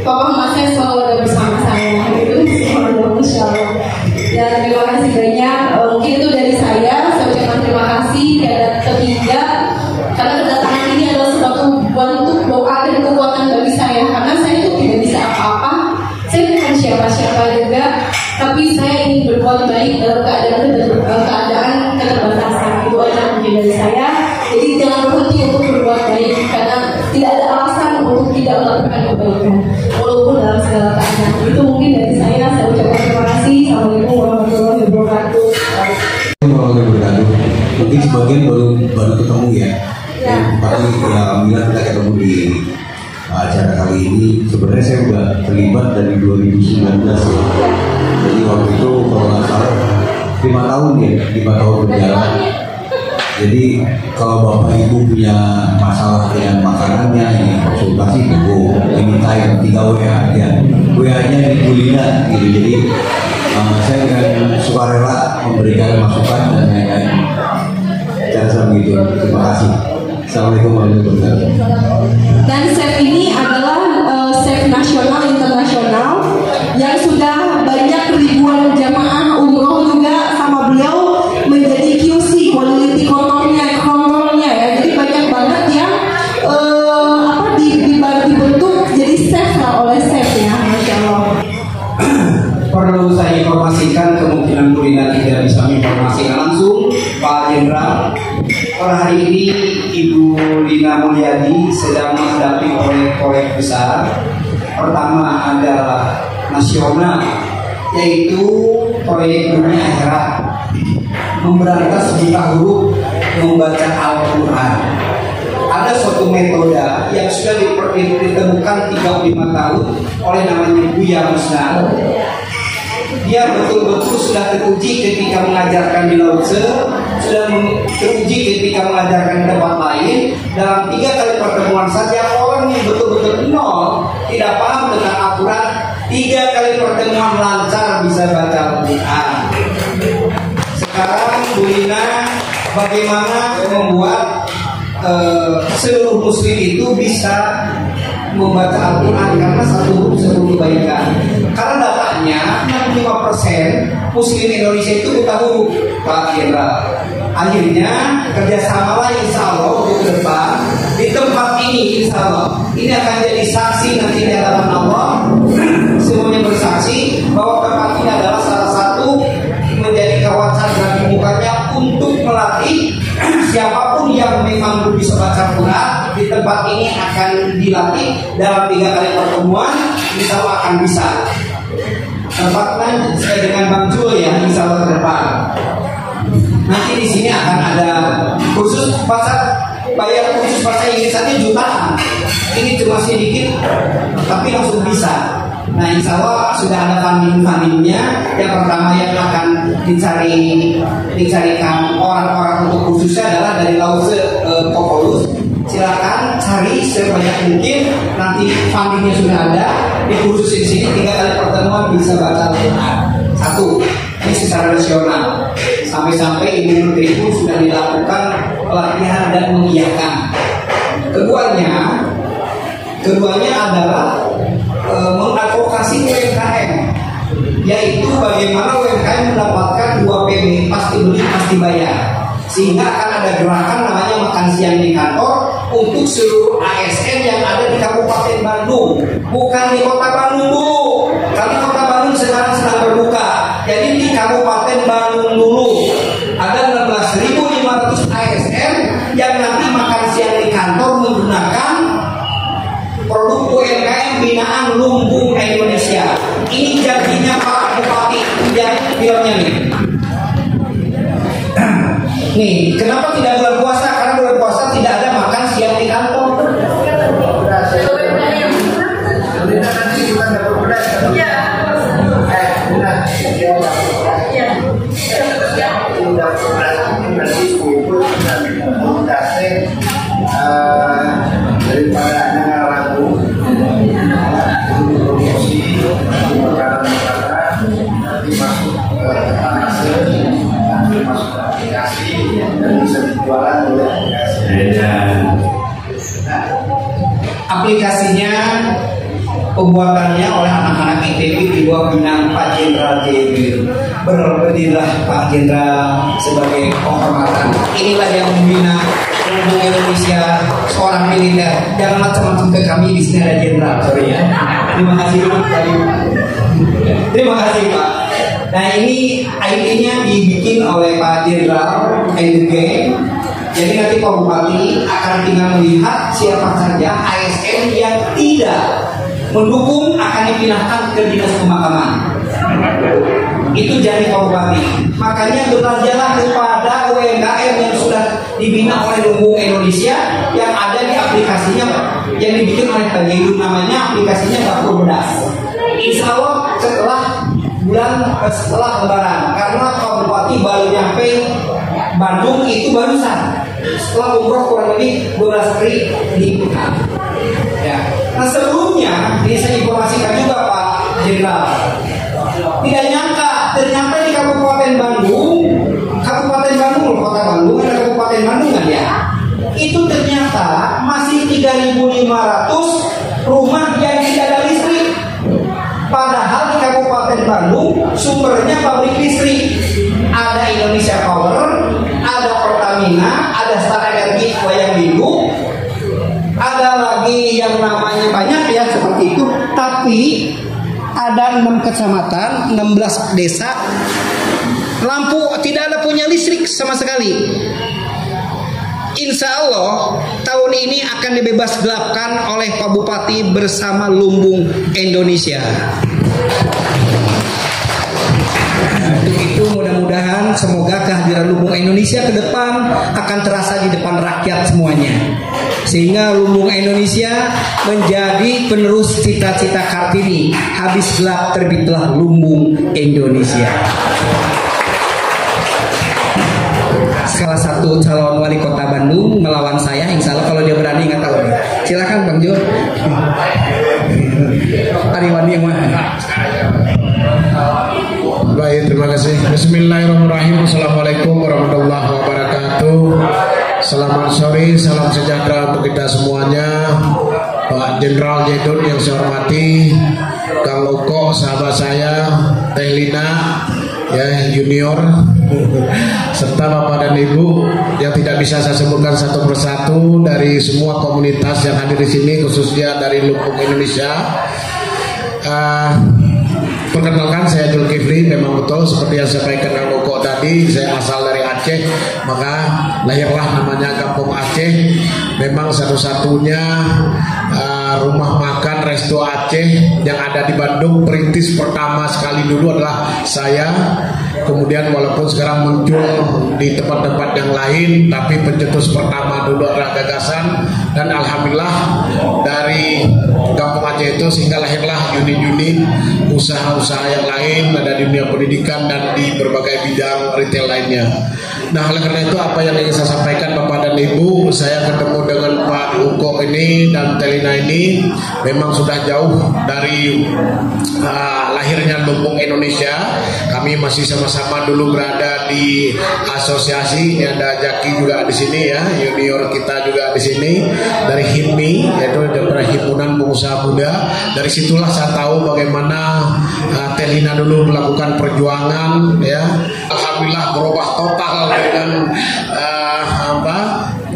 papa mama saya selalu ada bersama saya gitu. Masya Allah. Dan terima kasih banyak. Mungkin itu dari saya ucapkan terima kasih. Dan ketiga, karena kedatangan ini adalah suatu bentuk doa dan kekuatan bagi saya, karena saya itu tidak bisa apa-apa, saya bukan siapa-siapa juga, tapi saya ingin berbuat baik dalam keadaan keterbatasan. Itu aja mungkin dari saya. Jadi jangan berhenti untuk berbuat baik, karena tidak ada alasan untuk tidak melakukan kebaikan walaupun dalam segala keadaan. Itu mungkin dari saya ucapkan terima kasih. Assalamualaikum warahmatullahi wabarakatuh. Mungkin sebagian baru ketemu ya. Tapi alhamdulillah kita ketemu di acara kali ini. Sebenarnya saya udah terlibat dari 2019 ya. Jadi waktu itu kalau nggak salah 5 tahun ya, 5 tahun berjalan. Jadi kalau bapak ibu punya masalah dengan makanannya, ini konsultasi tunggu, ini time 3 WA aja, WA-nya di Bulina gitu. Jadi saya dengan sukarela memberikan masukan dan lain-lain. Cara begitu. Terima kasih. Assalamualaikum warahmatullahi wabarakatuh. Dan chef ini adalah chef nasional internasional yang sudah banyak ribuan jamaah umroh juga sama beliau menjadi QC, quality controlnya ya. Jadi banyak banget yang dibentuk jadi chef lah oleh chef ya, Masya Allah. Perlu saya informasikan, kemungkinan kuliner tidak bisa menginformasikan langsung Pak Jenderal. Per hari ini Ibu Lina Mulyadi sedang menghadapi proyek-proyek besar. Pertama adalah nasional, yaitu proyek dunia akhirat, memberantas buta huruf membaca Al-Quran. Ada suatu metode yang sudah ditemukan 35 tahun oleh namanya Buya Musnad. dia betul-betul sudah teruji ketika mengajarkan di Lause, sudah teruji ketika mengajarkan di tempat lain. Dalam 3 kali pertemuan saja orang yang betul-betul nol, tidak paham dengan aturan, 3 kali pertemuan lancar bisa baca Al-Quran. Sekarang Bu Lina, bagaimana membuat seluruh muslim itu bisa membaca Al-Quran, karena satu huruf 10 kebaikan. Karena datanya 65% muslim Indonesia itu buta huruf, Pak Jenderal. Akhirnya kerjasama lah insya Allah untuk ke depan di tempat ini, insya Allah ini akan jadi saksi nanti di hadapan Allah. Semuanya bersaksi bahwa tempat ini adalah salah satu menjadi kawasan dan bukanya untuk melatih siapapun yang memang belum bisa baca Quran. Di tempat ini akan dilatih dalam 3 kali pertemuan, insya Allah akan bisa. Tempatnya sesuai dengan Bang Jul ya, insya Allah ke depan. Nanti di sini akan ada khusus bahasa, bayar khusus bahasa Inggris saja jutaan. Ini cuma sedikit, tapi langsung bisa. Nah, insya Allah sudah ada fundingnya. Yang pertama yang akan dicarikan orang-orang untuk khususnya adalah dari Lause Populus. Silakan cari sebanyak mungkin. Nanti fundingnya sudah ada. Dikhususin sini 3 kali pertemuan bisa baca Al-Quran. 1, ini secara nasional. Sampai-sampai Ibu Menteri pun sudah dilakukan pelatihan dan mengiyakan. Keduanya adalah mengadvokasi UMKM, yaitu bagaimana UMKM mendapatkan 2 PB, pasti beli pasti bayar, sehingga akan ada gerakan namanya makan siang di kantor untuk seluruh ASN yang ada di Kabupaten Bandung, bukan di Kota Bandung dulu. Kami Kota Bandung sekarang sedang berbuka, jadi di Kabupaten Bandung dulu ada 16.500 ASN yang nanti makan siang di kantor menggunakan produk UMKM binaan Lumbung Indonesia. Ini janjinya Pak Bupati, jadi filmnya nih. Nih, kenapa tidak bulan puasa? Karena bulan puasa tidak ada makan siang di kantor. Daripada ada lagu promosi makanan-makanan nanti masuk ke Tanase, nanti masuk ke aplikasi dan bisa dijualan oleh aplikasi. Nah, aplikasinya pembuatannya oleh anak-anak ITB di bawah binaan Pak Jenderal JB. Berdirilah Pak Jenderal sebagai penghormatan. Inilah yang membina Lumbung Indonesia, seorang militer. Jangan macam-macam ke kami, di sini ada Jenderal, sorry ya. Terima kasih Terima kasih Pak. Nah, ini IT-nya dibikin oleh Pak Jenderal NDG. Jadi nanti Pak Bupati akan tinggal melihat siapa saja ASN yang tidak mendukung akan dipindahkan ke dinas pemakaman. Itu jadi Pak Bupati. Makanya belanjalah kepada UMKM yang sudah dibina oleh Lumbung Indonesia yang ada di aplikasinya yang dibikin oleh Pak Hidup, namanya aplikasinya Dapur Bedas. Insya Allah setelah Lebaran, karena Pak Bupati baru nyampe Bandung itu barusan setelah umroh kurang lebih 12 hari di Puncak. Ya. Nah, sebelumnya ini saya informasikan juga Pak Jenderal, tidak nyangka ternyata di Kabupaten Bandung, Kota Bandung, ada Kabupaten Bandung kan ya? Itu ternyata masih 3.500 rumah yang tidak ada listrik. Padahal di Kabupaten Bandung sumbernya pabrik listrik. Ada Indonesia Power, ada Pertamina, ada Star Energy Wayang Biru, ada lagi yang namanya banyak ya seperti itu. Tapi ada 6 kecamatan, 16 desa, lampu tidak ada punya listrik sama sekali. Insya Allah tahun ini akan dibebas gelapkan oleh Pak Bupati bersama Lumbung Indonesia. Untuk itu mudah-mudahan doakan semoga kehadiran Lumbung Indonesia ke depan akan terasa di depan rakyat semuanya, sehingga Lumbung Indonesia menjadi penerus cita-cita Kartini. Habis gelap terbitlah Lumbung Indonesia. Salah satu calon wali kota Bandung melawan saya, insya Allah kalau dia berani, nggak tahu. Silakan Bang Jo. Ariwani yang mana? Baik, terima kasih. Bismillahirrahmanirrahim. Assalamualaikum warahmatullahi wabarakatuh. Selamat sore, salam sejahtera untuk kita semuanya. Pak Jenderal Jedun yang saya hormati, Kang Oko, sahabat saya, Teh Lina, ya junior, serta Bapak dan Ibu yang tidak bisa saya sebutkan satu persatu dari semua komunitas yang hadir di sini, khususnya dari Lumbung Indonesia. Perkenalkan, saya Zulkifli. Memang betul seperti yang disampaikan Kang Oko tadi, saya asal dari Aceh, maka lahirlah namanya Kampung Aceh. Memang satu-satunya rumah makan resto Aceh yang ada di Bandung. Perintis pertama sekali dulu adalah saya. Kemudian walaupun sekarang muncul di tempat-tempat yang lain, tapi pencetus pertama dulu adalah gagasan. Dan alhamdulillah dari Kampung Aceh itu sehingga lahirlah unit-unit usaha-usaha yang lain, ada di dunia pendidikan dan di berbagai bidang retail lainnya. Nah, oleh karena itu apa yang ingin saya sampaikan Bapak dan Ibu, saya ketemu dengan Pak Uko ini dan Telina ini memang sudah jauh dari lahirnya Lumbung Indonesia. Kami masih sama-sama dulu berada di asosiasi. Ini ada Jaki juga di sini ya, junior kita juga di sini dari HIPMI, yaitu dari Himpunan Pengusaha Muda. Dari situlah saya tahu bagaimana Telina dulu melakukan perjuangan ya. Alhamdulillah berubah total dengan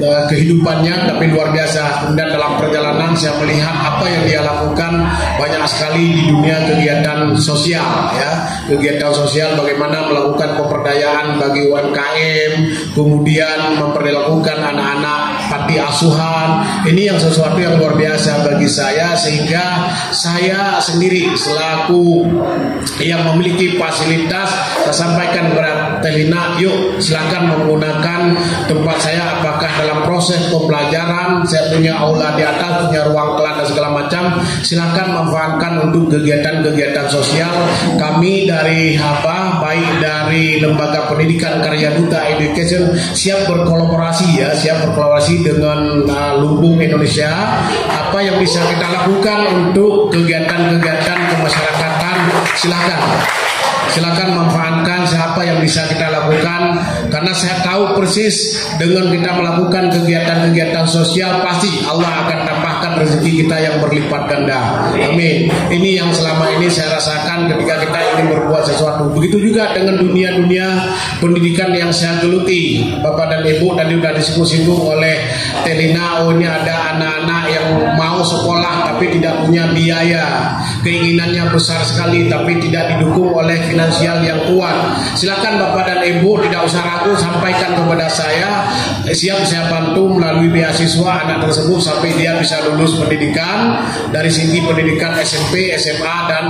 kehidupannya, tapi luar biasa. Kemudian dalam perjalanan saya melihat apa yang dia lakukan banyak sekali di dunia kegiatan sosial ya, kegiatan sosial bagaimana melakukan pemberdayaan bagi UMKM, kemudian memperlakukan anak-anak panti asuhan. Ini yang sesuatu yang luar biasa bagi saya, sehingga saya sendiri selaku yang memiliki fasilitas, saya sampaikan kepada Telina, yuk silakan menggunakan tempat saya, apakah dalam proses pembelajaran saya punya aula di atas, punya ruang kelas dan segala macam, silakan manfaatkan untuk kegiatan-kegiatan sosial. Kami dari baik dari Lembaga Pendidikan Karya Duta Education siap berkolaborasi ya, siap berkolaborasi dengan Lumbung Indonesia. Apa yang bisa kita lakukan untuk kegiatan-kegiatan kemasyarakatan, silakan manfaatkan siapa yang bisa kita lakukan, karena saya tahu persis dengan kita melakukan kegiatan-kegiatan sosial pasti Allah akan tambahkan rezeki kita yang berlipat ganda. Amin. Ini yang selama ini saya rasakan ketika kita ingin berbuat sesuatu. Begitu juga dengan dunia-dunia pendidikan yang saya geluti, Bapak dan Ibu, tadi sudah disinggung oleh Telina. Oh, ini ada anak-anak yang mau sekolah tapi tidak punya biaya, keinginannya besar sekali tapi tidak didukung oleh finansial yang kuat. Silakan Bapak dan Ibu, tidak usah ragu, sampaikan kepada saya, siap saya bantu melalui beasiswa anak tersebut sampai dia bisa lulus pendidikan dari segi pendidikan SMP, SMA dan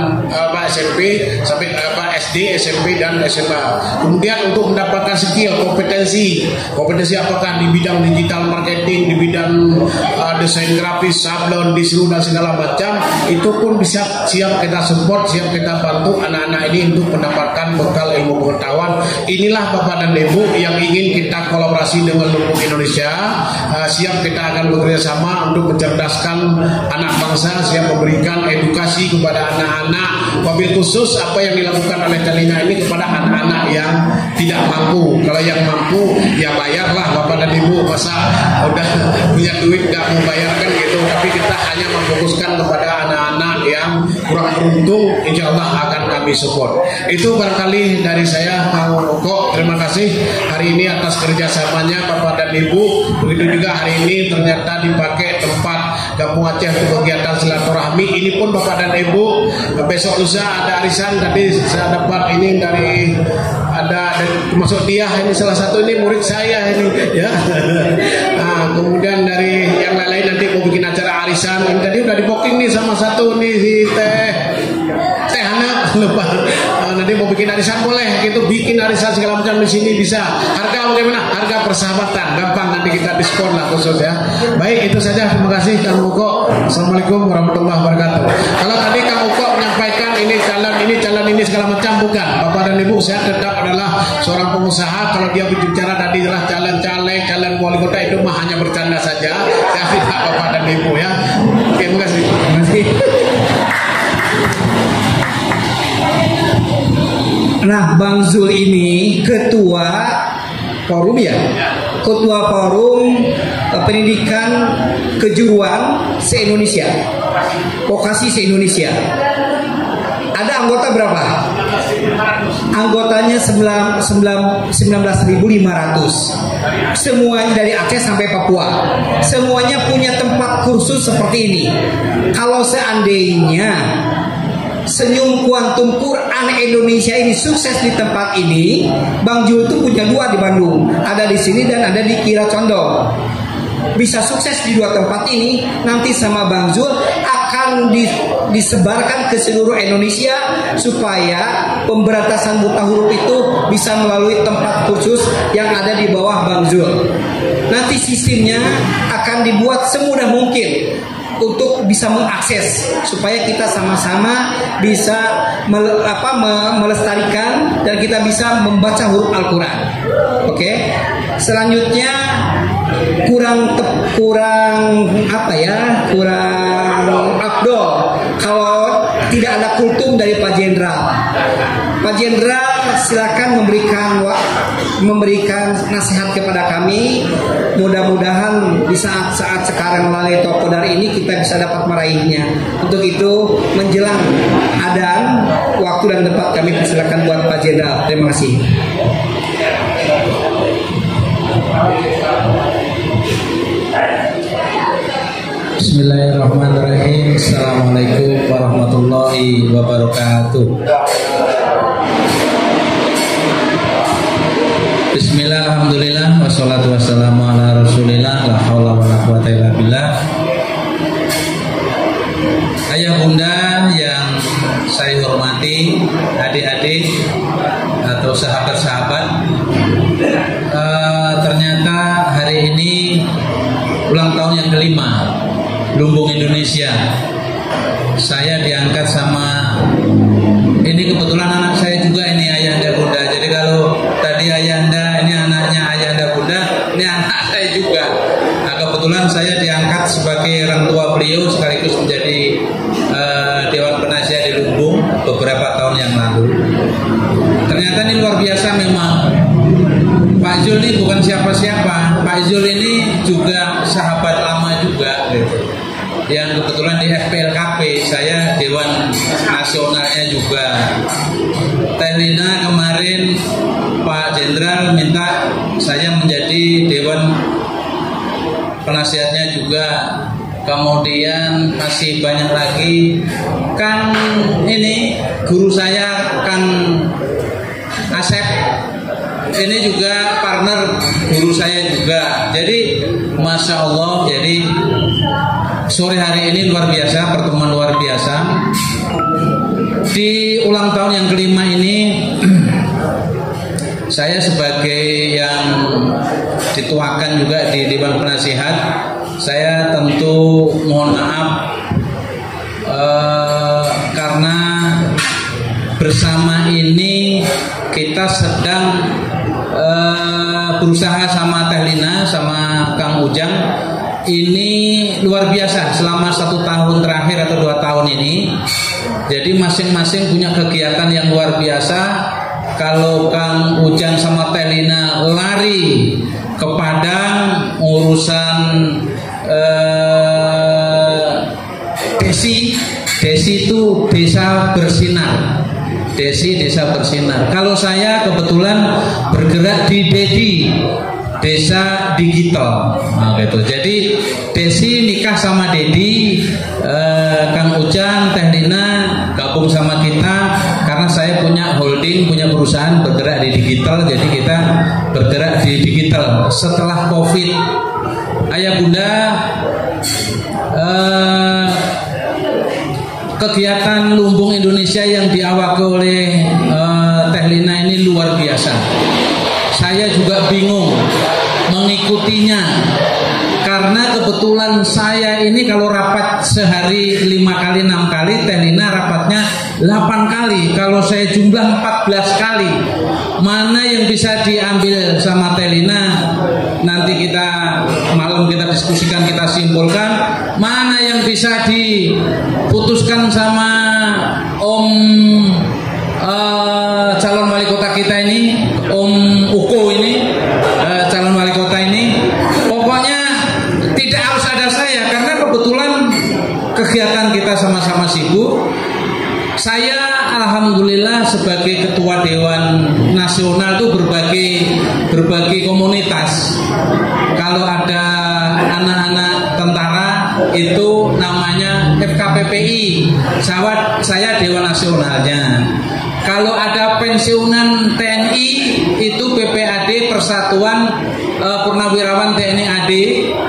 SMP sampai SD, SMP dan SMA. Kemudian untuk mendapatkan skill, kompetensi apakah di bidang digital marketing, di bidang desain grafis, sablon, disuruh dan segala macam, itu pun bisa siap kita support, siap kita bantu anak-anak ini untuk mendapatkan bekal ilmu pengetahuan. Inilah Bapak dan Ibu yang ingin kita kolaborasi dengan Lumbung Indonesia. Siap kita akan bekerja sama untuk mencerdaskan anak bangsa, siap memberikan edukasi kepada anak-anak. Wabil khusus apa yang dilakukan oleh Telina ini kepada anak-anak yang tidak mampu. Kalau yang mampu ya bayarlah Bapak dan Ibu, masa udah punya duit nggak mau bayarkan gitu. Tapi kita hanya memfokuskan kepada anak-anak yang kurang beruntung, insya Allah akan kami support. Itu barangkali dari saya, Kang Oko. Terima kasih hari ini atas kerjasamanya Bapak dan Ibu. Begitu juga hari ini ternyata dipakai tempat Kampung Aceh untuk kegiatan silaturahmi. Ini pun Bapak dan Ibu, besok lusa ada arisan. Tadi saya dapat ini dari termasuk dia ini salah satu ini murid saya ini ya. Nah, kemudian dari yang lain nanti mau bikin acara arisan. Ini tadi udah di booking nih sama satu nih si Teh Hana lupa. Nanti mau bikin arisan boleh gitu, bikin arisan segala macam di sini bisa. Harga bagaimana? Harga persahabatan, gampang nanti kita diskon lah khusus ya. Baik, itu saja. Terima kasih Kang Uko. Assalamualaikum warahmatullahi wabarakatuh. Kalau tadi Kang Uko menyampaikan ini calon ini segala macam, bukan. Bapak dan Ibu, saya tetap adalah seorang pengusaha. Kalau dia berbicara tadi adalah calon caleg, calon wali kota, itu mah hanya bercanda saja. Saya tidak Bapak dan Ibu ya. Oke, terima kasih. Terima kasih. Nah, Bang Zul ini ketua forum ya, ketua forum pendidikan kejuruan se-Indonesia, vokasi se-Indonesia. Ada anggota berapa? Anggotanya 19.500. Semuanya dari Aceh sampai Papua. Semuanya punya tempat kursus seperti ini. Kalau seandainya Senyum Kuantum Quran Indonesia ini sukses di tempat ini, Bang Jul itu punya 2 di Bandung, ada di sini dan ada di Kira Condong. Bisa sukses di 2 tempat ini, nanti sama Bang Zul akan disebarkan ke seluruh Indonesia supaya pemberantasan buta huruf itu bisa melalui tempat khusus yang ada di bawah Bang Zul. Nanti sistemnya akan dibuat semudah mungkin untuk bisa mengakses supaya kita sama-sama bisa melestarikan dan kita bisa membaca huruf Al-Quran. Oke. Selanjutnya kurang afdol kalau tidak ada kultum dari Pak Jenderal. Pak Jenderal silakan memberikan nasihat kepada kami. Mudah-mudahan di saat-saat sekarang melalui Tokodar ini kita bisa dapat meraihnya. Untuk itu menjelang adzan, waktu dan tempat kami persilakan buat Pak Jenderal. Terima kasih. Bismillahirrahmanirrahim. Assalamualaikum warahmatullahi wabarakatuh. Bismillah, alhamdulillah, wassalatu wassalamu ala rasulillah, la haula wa la quwata illa billah. Ayah bunda yang saya hormati, adik-adik atau sahabat-sahabat, ternyata hari ini ulang tahun yang kelima Lumbung Indonesia. Saya diangkat sama, ini kebetulan anak saya juga ini ayahanda bunda. Jadi kalau tadi ayahanda, ini anaknya ayahanda bunda, ini anak saya juga. Nah, kebetulan saya diangkat sebagai orang tua beliau sekaligus menjadi Dewan Penasihat di Lumbung beberapa tahun yang lalu. Ternyata ini luar biasa memang. Pak Zul ini bukan siapa-siapa. Pak Zul ini juga sahabat lama juga gitu. Yang kebetulan di FPLKP, saya Dewan Nasionalnya juga. Tenina kemarin Pak Jenderal minta saya menjadi Dewan Penasihatnya juga. Kemudian masih banyak lagi. Kang ini guru saya, Kang Asep, ini juga partner guru saya juga. Jadi Masya Allah, jadi sore hari ini luar biasa, pertemuan luar biasa. Di ulang tahun yang kelima ini saya sebagai yang dituakan juga di Dewan Penasihat, saya tentu mohon maaf karena bersama ini kita sedang berusaha sama Teh Lina, sama Kang Ujang. Ini luar biasa selama 1 tahun terakhir atau 2 tahun ini. Jadi masing-masing punya kegiatan yang luar biasa. Kalau Kang Ujang sama Teh Lina lari ke Padang urusan Desi itu desa bersinar. Desa bersinar. Kalau saya kebetulan bergerak di DEDI, desa digital. Nah, gitu. Jadi Desi nikah sama Dedi, Kang Ujang, Teh Lina gabung sama kita karena saya punya holding, punya perusahaan bergerak di digital. Jadi kita bergerak di digital. Setelah COVID, ayah bunda, kegiatan Lumbung Indonesia yang diawaki oleh Teh Lina ini luar luar biasa. Saya juga bingung mengikutinya karena kebetulan saya ini kalau rapat sehari 5 kali 6 kali, Teh Lina rapatnya 8 kali. Kalau saya jumlah 14 kali. Mana yang bisa diambil sama Teh Lina? Nanti kita malam kita diskusikan, kita simpulkan. Mana yang bisa diputuskan sama Om calon wali kota kita ini, Om Uko ini, calon wali kota ini. Pokoknya tidak harus ada saya karena kebetulan kegiatan kita sama-sama sibuk. Saya alhamdulillah sebagai ketua Dewan Nasional itu berbagai komunitas. Kalau ada anak-anak tentara itu namanya FKPPI, saya Dewan Nasionalnya. Kalau ada pensiunan TNI itu PPAD, Persatuan Purnawirawan TNI AD,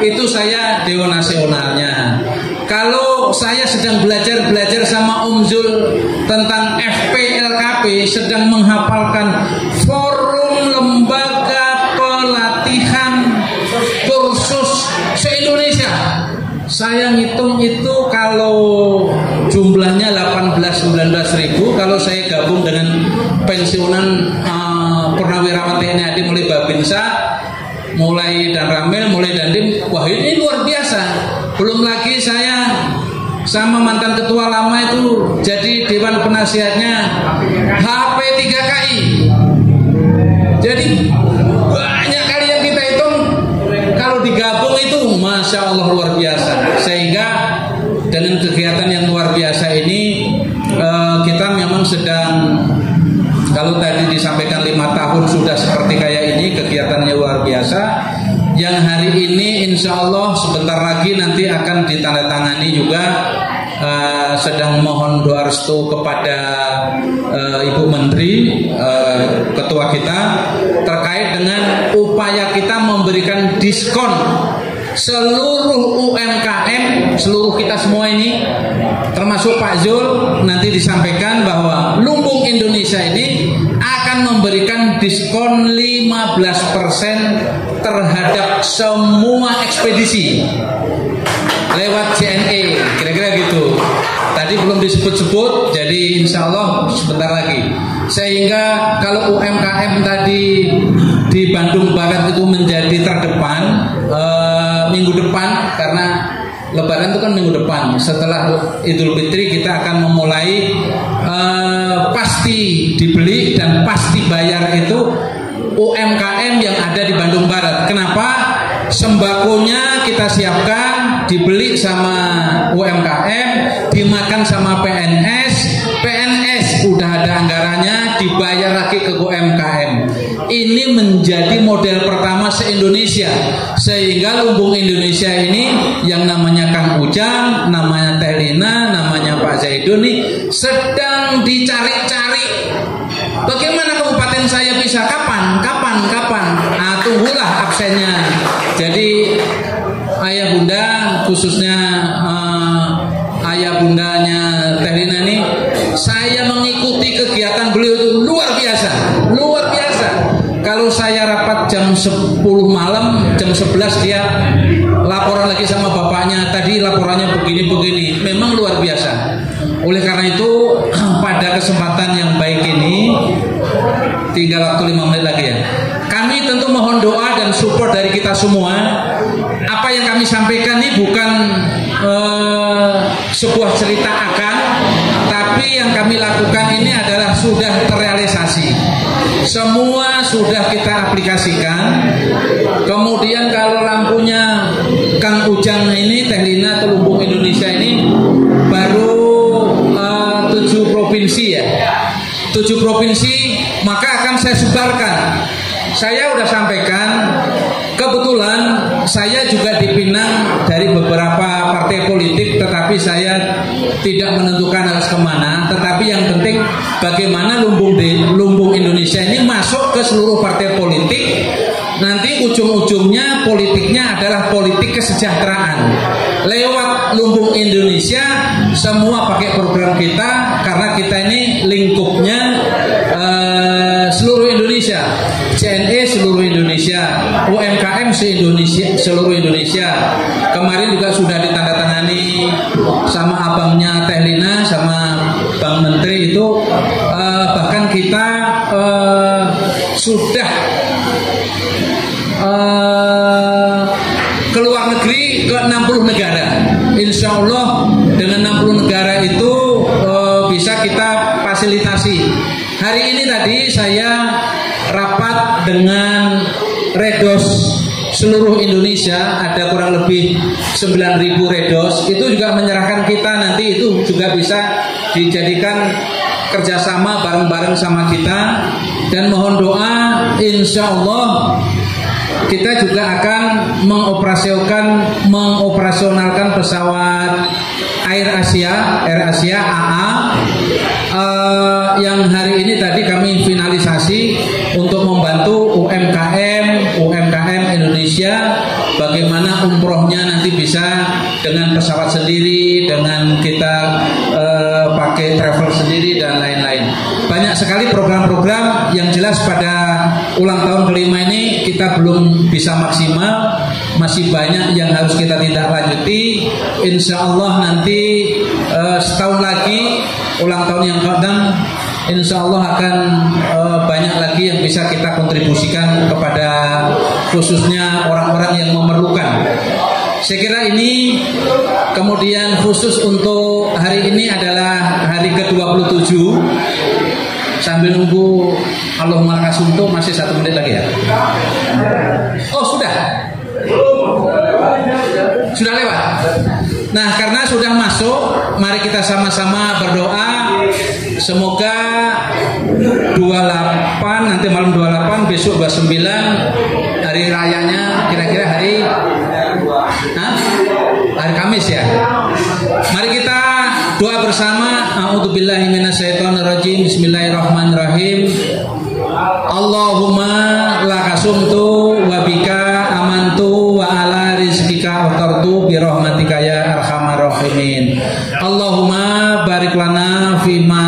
itu saya Dewan Nasionalnya. Kalau saya sedang belajar sama Om Zul tentang FPLKP, sedang menghafalkan forum lembaga pelatihan kursus se-Indonesia. Saya ngitung itu kalau jumlahnya 18-19 ribu. Kalau saya gabung dengan pensiunan Purnawirawan TNI AD mulai Babinsa, mulai Dan Ramil, mulai Dandim, wah ini luar biasa. Belum lagi saya sama mantan ketua lama itu jadi Dewan Penasihatnya HP3KI. Jadi banyak kali yang kita hitung, kalau digabung itu Masya Allah luar biasa. Sehingga dengan kegiatan yang luar biasa ini kita memang sedang, kalau tadi disampaikan 5 tahun sudah seperti kayak ini, kegiatannya luar biasa. Yang hari ini insya Allah sebentar lagi nanti akan ditandatangani juga, sedang mohon doa restu kepada Ibu Menteri, Ketua kita, terkait dengan upaya kita memberikan diskon seluruh UMKM, seluruh kita semua ini, termasuk Pak Zul, nanti disampaikan bahwa Lumbung Indonesia ini akan memberikan diskon 15% terhadap semua ekspedisi lewat JNE, kira-kira gitu. Tadi belum disebut-sebut, jadi insya Allah sebentar lagi. Sehingga kalau UMKM tadi di Bandung Barat itu menjadi terdepan minggu depan, karena Lebaran itu kan minggu depan. Setelah Idul Fitri kita akan memulai pasti dibeli dan pasti bayar itu UMKM yang ada di Bandung Barat. Kenapa? Sembakonya kita siapkan, dibeli sama UMKM, dimakan sama PNS udah ada anggarannya, dibayar lagi ke UMKM. Ini menjadi model pertama se-Indonesia, sehingga Lumbung Indonesia ini yang namanya Kang Ujang, namanya Teh Lina, namanya Pak Zaidun ini sedang dicari-cari. Bagaimana kabupaten saya bisa kapan? Tunggulah absennya. Jadi ayah bunda, khususnya ayah bundanya Teh Lina ini, saya mengikuti kegiatan beliau itu luar biasa. Kalau saya rapat jam 10 malam, jam 11 dia laporan lagi sama bapaknya, tadi laporannya begini-begini. Memang luar biasa. Oleh karena itu pada kesempatan yang baik ini, tinggal waktu 5 menit lagi ya, kami tentu mohon doa dan support dari kita semua. Apa yang kami sampaikan ini bukan sebuah cerita akan, tapi yang kami lakukan ini adalah sudah terrealisasi. Semua sudah kita aplikasikan. Kemudian kalau lampunya Kang Ujang ini, Teh Lina atau Lumbung Indonesia ini baru 7 provinsi ya, 7 provinsi, maka akan saya sebarkan. Saya sudah sampaikan, kebetulan saya juga dipinang dari beberapa partai politik, tetapi saya tidak menentukan harus kemana. Tetapi yang penting bagaimana Lumbung Indonesia ini masuk ke seluruh partai politik. Nanti ujung-ujungnya politiknya adalah politik kesejahteraan. Lewat Lumbung Indonesia semua pakai program kita, karena kita ini lingkupnya seluruh Indonesia. Indonesia, CNE seluruh Indonesia, UMKM seluruh Indonesia. Kemarin juga sudah ditandatangani sama abangnya Teh Lina sama Bang Menteri itu, bahkan kita sudah keluar negeri ke 60 negara. Insya Allah dengan 60 negara itu bisa kita fasilitasi. Hari ini tadi saya rapat dengan Redos seluruh Indonesia, ada kurang lebih 9.000 Redos. Itu juga menyerahkan kita, nanti itu juga bisa dijadikan kerjasama bareng-bareng sama kita. Dan mohon doa, insya Allah kita juga akan mengoperasionalkan pesawat Air Asia AA yang hari ini tadi kami finalisasi untuk membantu UMKM Indonesia, bagaimana umrohnya nanti bisa dengan pesawat sendiri, dengan kita pakai travel sendiri dan lain-lain. Banyak sekali program-program yang jelas pada ulang tahun kelima ini kita belum bisa maksimal, masih banyak yang harus kita tindak lanjuti. Insya Allah nanti setahun lagi ulang tahun yang ke-6, insya Allah akan banyak lagi yang bisa kita kontribusikan kepada khususnya orang-orang yang memerlukan. Saya kira ini kemudian khusus untuk hari ini adalah hari ke-27. Sambil nunggu Allahumma lakasunto, masih 1 menit lagi ya. Oh sudah lewat. Nah, karena sudah masuk, mari kita sama-sama berdoa. Semoga 28, nanti malam 28, besok 29, hari rayanya kira-kira hari Kamis ya. Mari kita doa bersama. A'udzubillahi minasyaitonirrajim. Bismillahirrahmanirrahim. Allahumma lakasumtu wa bika amantu wa ala rizkika aftartu bi rahmatika ya arhamar rahimin. Allahumma barik lana fima